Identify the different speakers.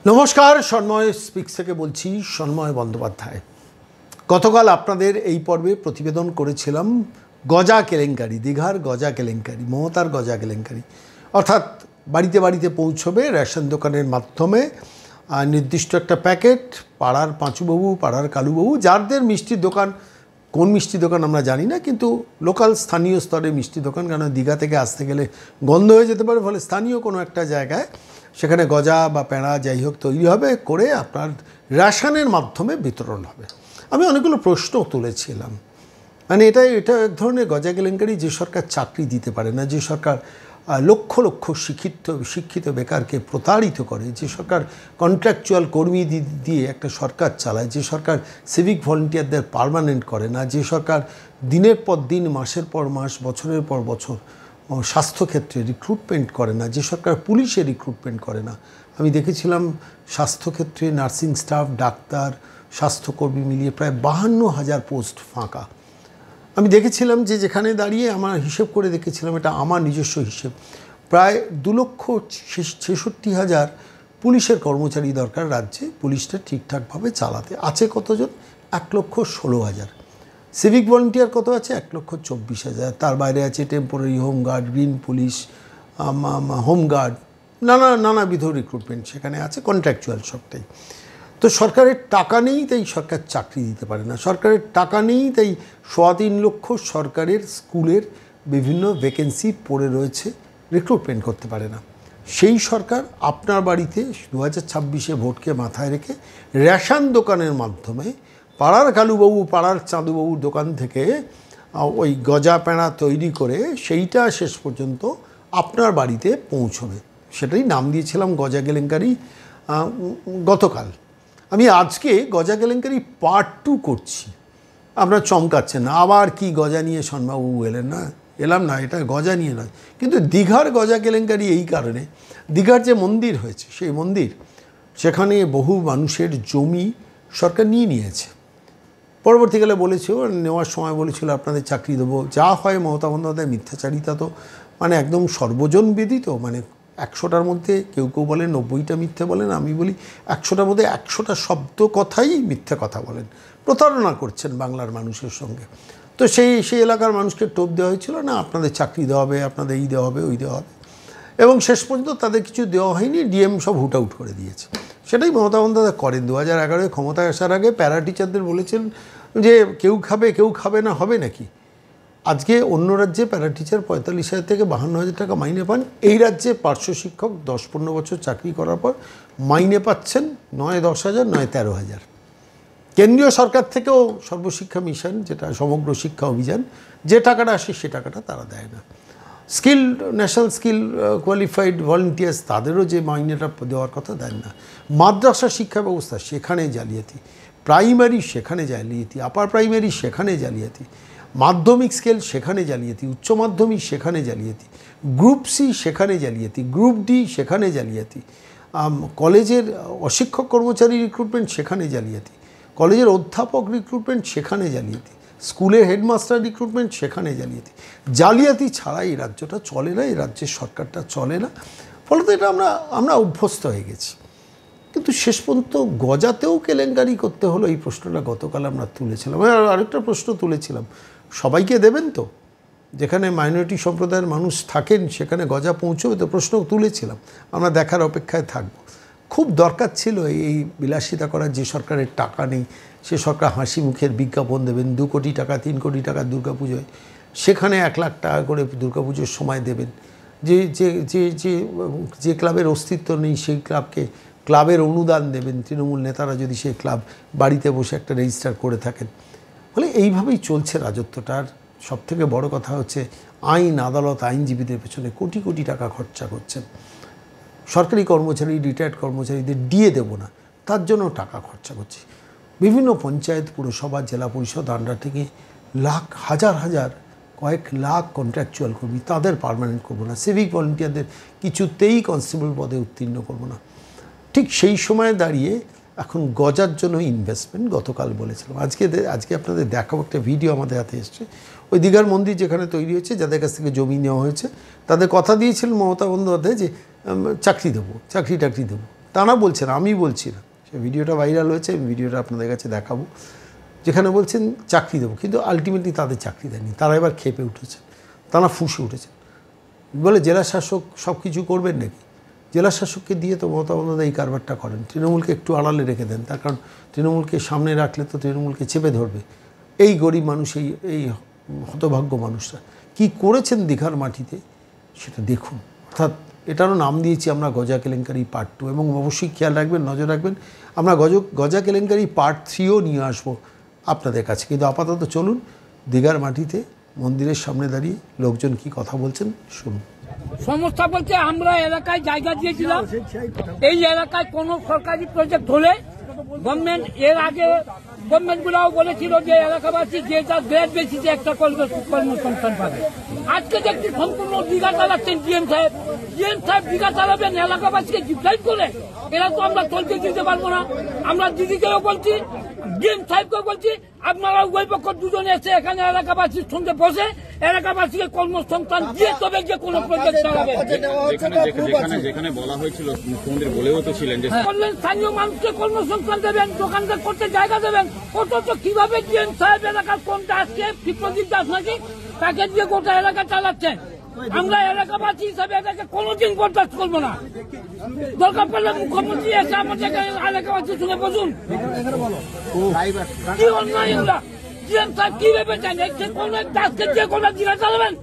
Speaker 1: নমস্কার, সন্ময় স্পিক্স থেকে বলছি। সন্ময় বন্দ্যোপাধ্যায়। গতকাল আপনাদের এই পর্বে প্রতিবেদন করেছিলাম গজা কেলেঙ্কারি, দীঘার গজা কেলেঙ্কারি, মমতার গজা কেলেঙ্কারি। অর্থাৎ বাড়িতে বাড়িতে পৌঁছবে রেশন দোকানের মাধ্যমে নির্দিষ্ট একটা প্যাকেট, পাড়ার পাঁচুবাবু, পাড়ার কালুবাবু, যাদের মিষ্টির দোকান, কোন মিষ্টি দোকান আমরা জানি না, কিন্তু লোকাল স্থানীয় স্তরে মিষ্টি দোকান, কারণ দীঘা থেকে আসতে গেলে গন্ধ হয়ে যেতে পারে, ফলে স্থানীয় কোনো একটা জায়গায় সেখানে গজা বা প্যাঁড়া যাই হোক তৈরি হবে, করে আপনার রেশনের মাধ্যমে বিতরণ হবে। আমি অনেকগুলো প্রশ্ন তুলেছিলাম, মানে এটা এক ধরনের গজা কেলেঙ্কারি। যে সরকার চাকরি দিতে পারে না, যে সরকার লক্ষ লক্ষ শিক্ষিত বেকারকে প্রতারিত করে, যে সরকার কন্ট্রাকচুয়াল কর্মী দিয়ে একটা সরকার চালায়, যে সরকার সিভিক ভলেন্টিয়ারদের পার্মানেন্ট করে না, যে সরকার দিনের পর দিন, মাসের পর মাস, বছরের পর বছর স্বাস্থ্যক্ষেত্রে রিক্রুটমেন্ট করে না, যে সরকার পুলিশে রিক্রুটমেন্ট করে না। আমি দেখেছিলাম স্বাস্থ্যক্ষেত্রে নার্সিং স্টাফ, ডাক্তার, স্বাস্থ্যকর্মী মিলিয়ে প্রায় 52,000 পোস্ট ফাঁকা। আমি দেখেছিলাম যে যেখানে দাঁড়িয়ে আমার হিসেব করে দেখেছিলাম, এটা আমার নিজস্ব হিসেব, প্রায় 2,66,000 পুলিশের কর্মচারী দরকার রাজ্যে, পুলিশটা ঠিকঠাকভাবে চালাতে। আছে কতজন? 1,16,000। সিভিক ভলেন্টিয়ার কত আছে? 1,24,000। তার বাইরে আছে temporary home guard, green police, home guard, নানাবিধ রিক্রুটমেন্ট সেখানে আছে, কন্ট্রাকচুয়াল সবটাই। তো সরকারের টাকা নেই, তাই সরকার চাকরি দিতে পারে না। সরকারের টাকা নেই, তাই 3.25 লক্ষ সরকারের স্কুলের বিভিন্ন ভ্যাকেন্সি পড়ে রয়েছে, রিক্রুটমেন্ট করতে পারে না। সেই সরকার আপনার বাড়িতে 2026-এ ভোটকে মাথায় রেখে রেশন দোকানের মাধ্যমে পাড়ার কালুবাবু, পাড়ার চাঁদুবাবুর দোকান থেকে ওই গজা প্যাঁড়া তৈরি করে সেইটা শেষ পর্যন্ত আপনার বাড়িতে পৌঁছবে। সেটাই নাম দিয়েছিলাম গজা কেলেঙ্কারি গতকাল। আমি আজকে গজা কেলেঙ্কারি পার্ট 2 করছি। আপনারা চমকাচ্ছেন না, আবার কি গজা নিয়ে সন্মাবাবু এলেন? না, এলাম না, এটা গজা নিয়ে নয়, কিন্তু দীঘার গজা কেলেঙ্কারি এই কারণে, দীঘার যে মন্দির হয়েছে, সেই মন্দির, সেখানে বহু মানুষের জমি সরকার নিয়েছে। পরবর্তীকালে বলেছিল, নেওয়ার সময় বলেছিল আপনাদের চাকরি দেবো। যা হয় মমতা বন্দ্যোপাধ্যায় মিথ্যাচারিতা তো মানে একদম সর্বজন বিদিত। মানে 100টার মধ্যে কেউ বলেন 90টা মিথ্যে বলেন, আমি বলি 100টার মধ্যে 100টা শব্দ কথাই মিথ্যে কথা বলেন, প্রতারণা করছেন বাংলার মানুষের সঙ্গে। তো সেই এলাকার মানুষকে টোপ দেওয়া হয়েছিল, না আপনাদের চাকরি দেওয়া হবে, আপনাদের এই দেওয়া হবে, ওই দেওয়া হবে, এবং শেষ পর্যন্ত তাদের কিছু দেওয়া হয়নি, ডিএম সব হুট আউট করে দিয়েছে। সেটাই মমতা বন্দ্যোপাধ্যায় করেন। 2011-এ ক্ষমতায় আসার আগে প্যারা টিচারদের বলেছেন যে কেউ খাবে না, হবে নাকি? আজকে অন্য রাজ্যে প্যারা টিচার 45,000 থেকে 52,000 টাকা মাইনে পান। এই রাজ্যে পার্শ্ব শিক্ষক 10-15 বছর চাকরি করার পর মাইনে পাচ্ছেন নয় 10,000, নয় 13,000। কেন্দ্রীয় সরকার থেকেও সর্বশিক্ষা মিশন, যেটা সমগ্র শিক্ষা অভিযান, যে টাকাটা আসে সে টাকাটা তারা দেয় না। ন্যাশনাল স্কিল কোয়ালিফাইড ভলেন্টিয়ার্স, তাদেরও যে মাইনেটা দেওয়ার কথা দেন না। মাদ্রাসা শিক্ষা ব্যবস্থা, সেখানে জালিয়াতি। প্রাইমারি, সেখানে জালিয়াতি। আপার প্রাইমারি, সেখানে জালিয়াতি। মাধ্যমিক স্কেল, সেখানে জালিয়াতি। উচ্চ মাধ্যমিক, সেখানে জালিয়াতি। গ্রুপ সি, সেখানে জালিয়াতি। গ্রুপ ডি, সেখানে জালিয়াতি। কলেজের অশিক্ষক কর্মচারী রিক্রুটমেন্ট, সেখানে জালিয়াতি। কলেজের অধ্যাপক রিক্রুটমেন্ট, সেখানে জালিয়াতি। স্কুলের হেডমাস্টার রিক্রুটমেন্ট, সেখানে জালিয়াতি ছাড়া এই রাজ্যটা চলে না, এই রাজ্যের সরকারটা চলে না। ফলত এটা আমরা অভ্যস্ত হয়ে গেছি। কিন্তু শেষ পর্যন্ত গজাতেও কেলেঙ্কারি করতে হলো, এই প্রশ্নটা গতকাল আমরা তুলেছিলাম। আরেকটা প্রশ্ন তুলেছিলাম, সবাইকে দেবেন তো? যেখানে মাইনরিটি সম্প্রদায়ের মানুষ থাকেন সেখানে গজা পৌঁছবে তো? প্রশ্ন তুলেছিলাম। আমরা দেখার অপেক্ষায় থাকব। খুব দরকার ছিল এই বিলাসিতা করার। যে সরকারের টাকা নেই, সে সরকার হাসি মুখের বিজ্ঞাপন দেবেন, 2 কোটি টাকা, 3 কোটি টাকা দুর্গাপুজোয়, সেখানে 1 লাখ টাকা করে দুর্গাপুজোর সময় দেবেন। যে ক্লাবের অস্তিত্ব নেই সেই ক্লাবকে ক্লাবের অনুদান দেবেন তৃণমূল নেতারা, যদি সেই ক্লাব বাড়িতে বসে একটা রেজিস্টার করে থাকেন। ফলে এইভাবেই চলছে রাজত্বটার। সবথেকে বড় কথা হচ্ছে আইন, আদালত, আইনজীবীদের পেছনে কোটি কোটি টাকা খরচা করছেন। সরকারি কর্মচারী, রিটায়ার্ড কর্মচারীদের দিয়ে দেব না, তার জন্য টাকা খরচা করছি। বিভিন্ন পঞ্চায়েত, পুরসভা, জেলা পরিষদ আন্ডার থেকে হাজার কয়েক লাখ কন্ট্রাকচুয়াল কর্মী, তাদের পার্মানেন্ট করবো না। সিভিক ভলেন্টিয়ারদের কিছুতেই কনস্টেবল পদে উত্তীর্ণ করবো না। ঠিক সেই সময়ে দাঁড়িয়ে এখন গজার জন্য ইনভেস্টমেন্ট গতকাল বলেছিলাম। আজকে আপনাদের দেখাবো একটা ভিডিও আমাদের হাতে এসছে। ওই দীঘার মন্দির যেখানে তৈরি হয়েছে, যাদের কাছ থেকে জমি নেওয়া হয়েছে, তাদের কথা দিয়েছিলেন মমতা বন্দ্যোপাধ্যায় যে চাকরি দেবো, চাকরি দেবো। তারা বলছেন, আমি বলছি না। সে ভিডিওটা ভাইরাল হয়েছে, আমি ভিডিওটা আপনাদের কাছে দেখাবো, যেখানে বলছেন চাকরি দেবো, কিন্তু আলটিমেটলি তাদের চাকরি দেয়নি। তারা এবার ক্ষেপে উঠেছেন, তারা ফুঁসে উঠেছেন, বলে জেলা শাসক সব কিছু করবেন নাকি? জেলা শাসককে দিয়ে তো মমতা বন্দ্যোপাধ্যায় এই কারবারটা করেন। তৃণমূলকে একটু আড়ালে রেখে দেন, তার কারণ তৃণমূলকে সামনে রাখলে তো তৃণমূলকে চেপে ধরবে। এই গরিব মানুষ, এই হতভাগ্য মানুষরা কি করেছেন দীঘার মাটিতে সেটা দেখুন। অর্থাৎ এটারও নাম দিয়েছি আমরা গজা কেলেঙ্কারি পার্ট 2, এবং অবশ্যই খেয়াল রাখবেন, নজর রাখবেন, আমরা গজা কেলেঙ্কারি পার্ট 3ও নিয়ে আসবো আপনাদের কাছে। কিন্তু আপাতত চলুন দীঘার মাটিতে মন্দিরের সামনে দাঁড়িয়ে লোকজন কি কথা বলছেন শুনুন।
Speaker 2: সমস্যা বলতে আমরা এলাকায় জায়গা দিয়েছিলাম, এই এলাকায় কোনো সরকারি প্রজেক্ট হলে গভর্নমেন্ট, এর আগে গভর্নমেন্টগুলোও বলেছিল যে এলাকাবাসী যে যার গ্রেড বেসিসে একটা কর্মসংস্থান পাবে। আজকে দেখছি সম্পূর্ণ দীঘা চালাচ্ছেন ডিএম সাহেব দীঘা চালাবেন এলাকাবাসীকে ডিসাইড করে। এরা তো আমরা চলতে দিতে পারবো না। আমরা দিদিকেও বলছি, ডিএম সাহেবকেও বলছি, আপনারা উভয় পক্ষ দুজনে এসে এখানে এলাকাবাসীর সঙ্গে বসে এলাকাবাসীকে কর্মসংস্থান দিয়ে তবে যে কোনো প্রজেক্ট চালাবে।
Speaker 3: যেখানে বলা হয়েছিল, মুখ্যমন্ত্রী বলেও তো ছিলেন যে
Speaker 2: বললেন স্থানীয় মানুষকে কর্মসংস্থান দেবেন, দোকানদার করতে জায়গা দেবেন। অথচ কিভাবে ডিএম সাহেব এলাকার কোনটা আজকে বিপ্লবীর দাস নাকি তাকে দিয়ে গোটা এলাকা চালাচ্ছেন। আমরা এলাকাবাসী হিসাবে এটাকে কোনোদিন বরদাস্ত করবো না। দরকার পড়লে মুখ্যমন্ত্রী এসে আমাদের এলাকাবাসীর সঙ্গে বসুন। কি অন্যায় এগুলা? ডিএম সাহেব কি ভেবেছেন কোন দাসকে দিয়ে কোনো জিনিস চালাবেন?